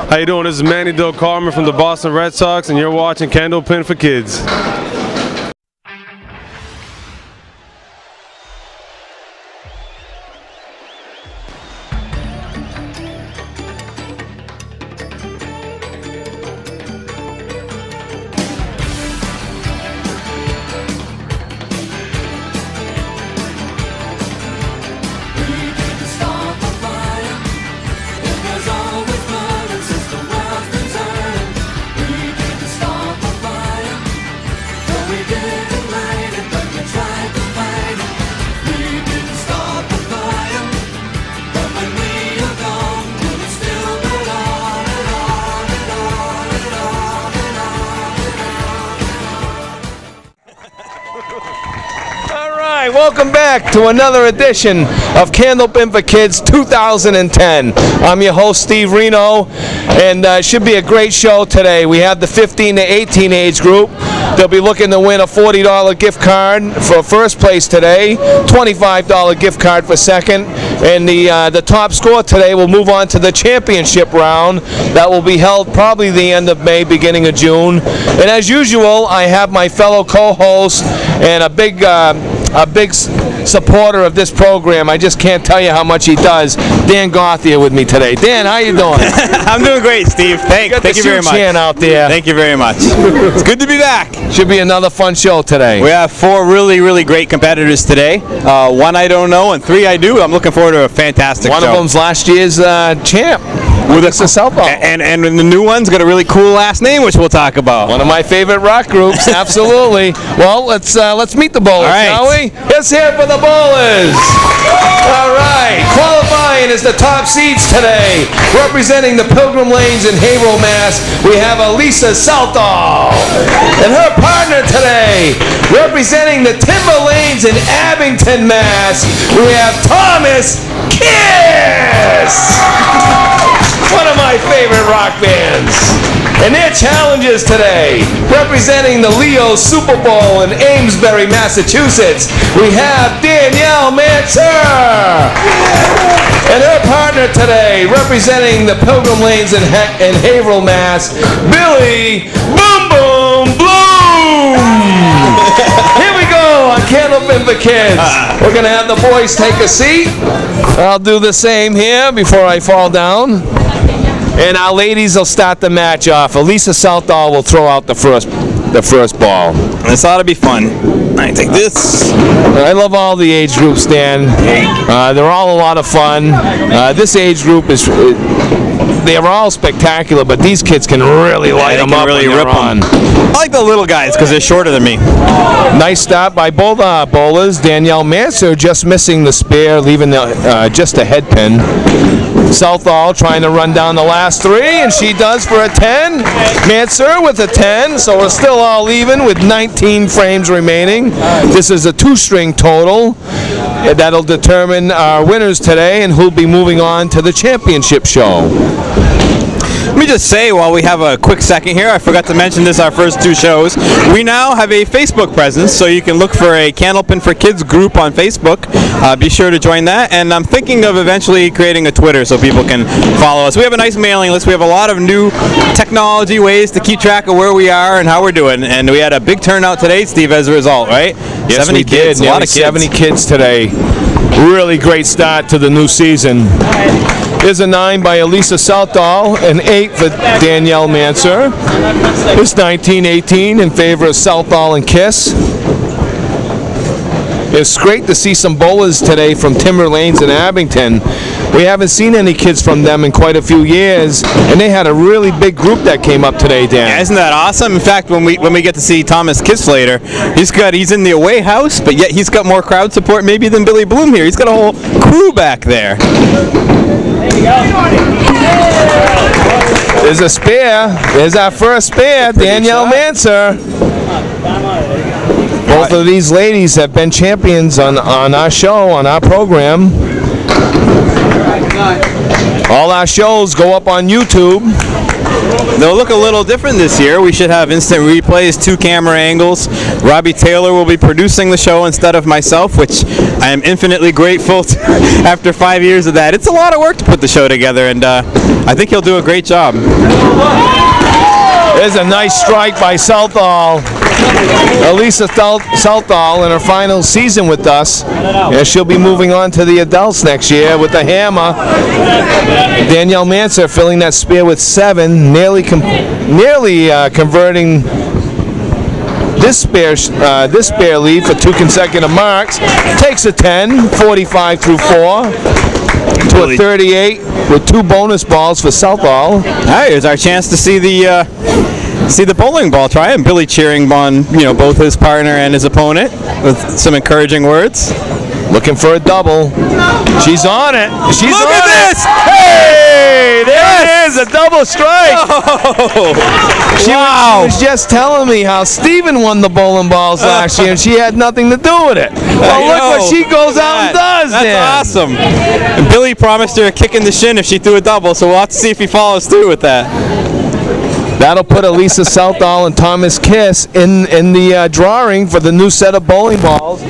How you doing? This is Manny Delcarmen from the Boston Red Sox, and you're watching Candlepin for Kids. Welcome back to another edition of Candlepin for Kids 2010. I'm your host, Steve Reno, and it should be a great show today. We have the 15 to 18 age group. They'll be looking to win a $40 gift card for first place today, $25 gift card for second, and the top score today will move on to the championship round. That will be held probably the end of May, beginning of June. And as usual, I have my fellow co-host and a big supporter of this program. I just can't tell you how much he does. Dan Goth here with me today. Dan, how you doing? I'm doing great, Steve. Thank you very much. Out there. Thank you very much. It's good to be back. Should be another fun show today. We have 4 really great competitors today. 1 I don't know and 3 I do. I'm looking forward to a fantastic show. One of them's last year's champ. With Alysa Southall. And the new one's got a really cool last name, which we'll talk about. One of my favorite rock groups, absolutely. Well, let's meet the bowlers, shall we? Let's hear it for the bowlers. All right, qualifying as the top seeds today, representing the Pilgrim Lanes in Haverhill, Mass. We have Alysa Southall, and her partner today, representing the Timber Lanes in Abington, Mass. We have Thomas Kiss. One of my favorite rock bands. And their challenges today, representing the Leo Super Bowl in Amesbury, Massachusetts, we have Danielle Mansur. And her partner today, representing the Pilgrim Lanes in Haverhill, Mass, Billy Boom Boom Bloom. Here we go on Candlepin for Kids. We're going to have the boys take a seat. I'll do the same here before I fall down. And our ladies will start the match off. Alysa Southall will throw out the first ball. This ought to be fun. I take this. I love all the age groups, Dan. They're all a lot of fun. This age group is... They're all spectacular, but these kids can really light them up really when they're rip on. I like the little guys because they're shorter than me. Nice start by both bowlers. Danielle Mansur just missing the spare, leaving just a head pin. Southall trying to run down the last 3, and she does for a 10. Mansur with a 10, so we're still all even with 19 frames remaining. This is a 2-string total. That'll determine our winners today and who'll be moving on to the championship show. Let me just say, while we have a quick second here, I forgot to mention this our first 2 shows. We now have a Facebook presence, so you can look for a Candlepin for Kids group on Facebook. Be sure to join that. And I'm thinking of eventually creating a Twitter so people can follow us. We have a nice mailing list. We have a lot of new technology ways to keep track of where we are and how we're doing. And we had a big turnout today, Steve, as a result, right? Yes, 70 we kids. did. A lot of kids. 70 kids today. Really great start to the new season. Here's a 9 by Alysa Southall, an 8 for Danielle Mansur. It's 19-18 in favor of Southall and Kiss. It's great to see some bowlers today from Timber Lanes in Abington. We haven't seen any kids from them in quite a few years, and they had a really big group that came up today, Dan. Yeah, isn't that awesome? In fact, when we get to see Thomas Kiss later, he's in the away house, but yet he's got more crowd support maybe than Billy Bloom here. He's got a whole crew back there. There you go. There's a spare. There's our first spare, Danielle Mansur. Both of these ladies have been champions on our show, on our program. All our shows go up on YouTube. they'll look a little different this year. We should have instant replays, 2 camera angles. Robbie Taylor will be producing the show instead of myself, which I am infinitely grateful to after 5 years of that. It's a lot of work to put the show together, and I think he'll do a great job. There's a nice strike by Southall. Alysa Southall in her final season with us. Yeah, she'll be moving on to the adults next year with the hammer. Danielle Mansur filling that spear with 7, nearly converting this spear lead for 2 consecutive marks. Takes a 10, 45 through 4 to a 38 with 2 bonus balls for Southall. All right, here's our chance to see the bowling ball try, and Billy cheering on both his partner and his opponent with some encouraging words. Looking for a double. She's on it. She's Look on at it. this! Hey, there it is, a double strike. Oh, She wow! was just telling me how Steven won the bowling balls last year, and she had nothing to do with it. Well, look what she goes out and does. That's awesome. And Billy promised her a kick in the shin if she threw a double, so we'll have to see if he follows through with that. That'll put Alysa Southall and Thomas Kiss in the drawing for the new set of bowling balls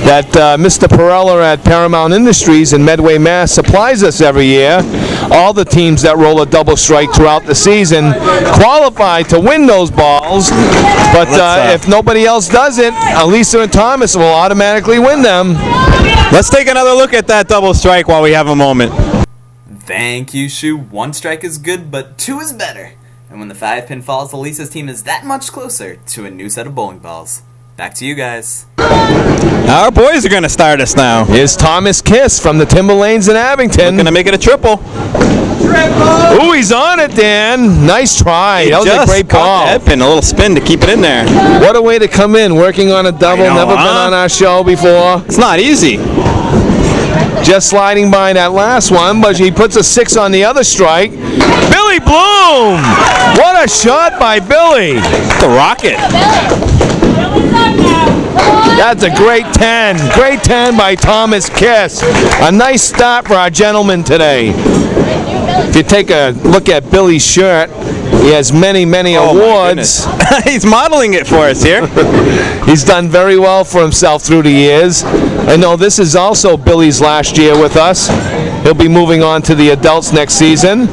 that Mr. Perella at Paramount Industries in Medway, Mass. supplies us every year. All the teams that roll a double strike throughout the season qualify to win those balls, but if nobody else does it, Alysa and Thomas will automatically win them. Let's take another look at that double strike while we have a moment. Thank you, Shu. 1 strike is good, but 2 is better. And when the 5-pin falls, Alysa's team is that much closer to a new set of bowling balls. Back to you guys. Our boys are going to start us now. Here's Thomas Kiss from the Timberlanes in Abington. Going to make it a triple. Ooh, he's on it, Dan. Nice try. That was a great ball. That pin, a little spin to keep it in there. What a way to come in, working on a double. Never been on our show before. It's not easy. Just sliding by that last one, but he puts a 6 on the other strike. Billy Bloom! What a shot by Billy. The rocket. That's a great 10. Great 10 by Thomas Kiss. A nice start for our gentleman today. If you take a look at Billy's shirt, he has many, many awards. He's modeling it for us here. He's done very well for himself through the years. I know this is also Billy's last year with us. He'll be moving on to the adults next season.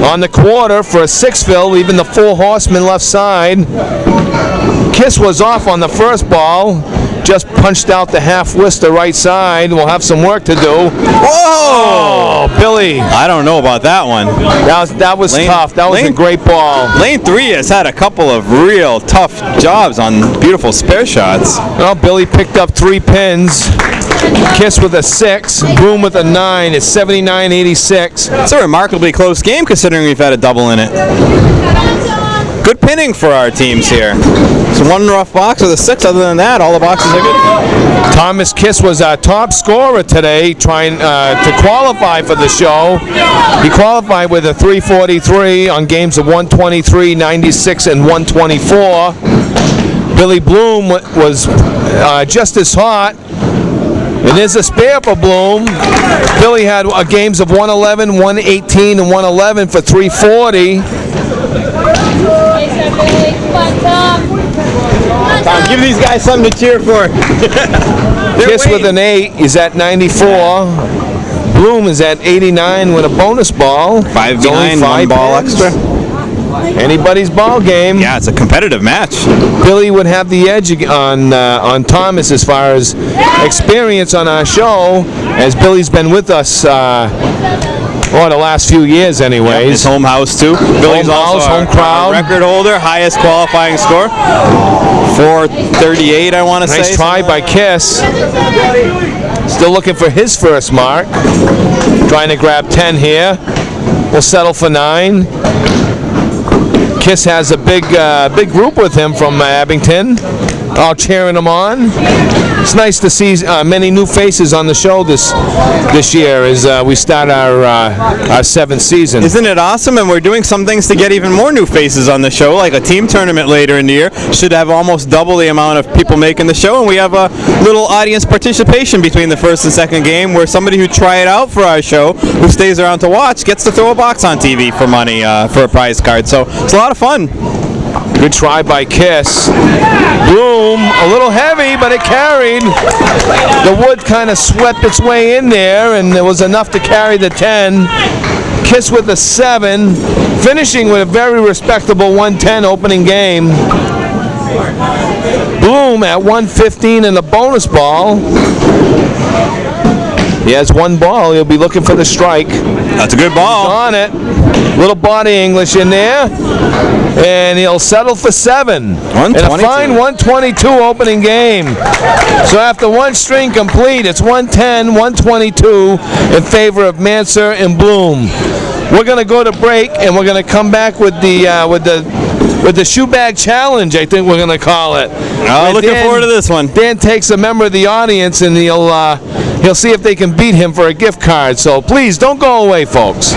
On the quarter for a 6 fill, leaving the 4 horsemen left side. Kiss was off on the first ball. Just punched out the half Worcester right side. We'll have some work to do. Whoa! Oh, Billy. I don't know about that one. That was tough. That was a great ball. Lane 3 has had a couple of real tough jobs on beautiful spare shots. Well, Billy picked up 3 pins. Kiss with a 6. Bloom with a 9. It's 79-86. It's a remarkably close game considering we've had a double in it. Good pinning for our teams here. It's 1 rough box with a 6. Other than that, all the boxes are good. Thomas Kiss was our top scorer today, trying to qualify for the show. He qualified with a 343 on games of 123, 96, and 124. Billy Bloom was just as hot. And there's a spare for Bloom. Billy had games of 111, 118, and 111 for 340. Tom, give these guys something to cheer for. Kiss with an 8 is at 94. Bloom is at 89 with a bonus ball. 5 behind, 1 ball extra. Anybody's ball game. Yeah, it's a competitive match. Billy would have the edge on Thomas as far as experience on our show, as Billy's been with us the last few years anyways. Yep, his home house too. Billy's home also home crowd. Record holder, highest qualifying score. 438, I want to say. Nice try by Kiss. Still looking for his first mark. Trying to grab 10 here. We'll settle for 9. Kiss has a big group with him from Abington. all cheering them on. It's nice to see many new faces on the show this year as we start our 7th season. Isn't it awesome? And we're doing some things to get even more new faces on the show, like a team tournament later in the year. Should have almost double the amount of people making the show, and we have a little audience participation between the first and second game where somebody who tried out for our show, who stays around to watch, gets to throw a box on TV for money for a prize card. So it's a lot of fun. Good try by Kiss. Bloom, a little heavy, but it carried. The wood kind of swept its way in there, and it was enough to carry the 10. Kiss with a 7, finishing with a very respectable 110 opening game. Bloom at 115 in the bonus ball. He has one ball. He'll be looking for the strike. That's a good ball. He's on it. Little body English in there. And he'll settle for 7. And a fine 122 opening game. So after one string complete, it's 110, 122 in favor of Mansur and Bloom. We're going to go to break, and we're going to come back with the shoe bag challenge, I think we're going to call it. Oh, looking forward to this one. Dan takes a member of the audience, and he'll see if they can beat him for a gift card. So please don't go away, folks.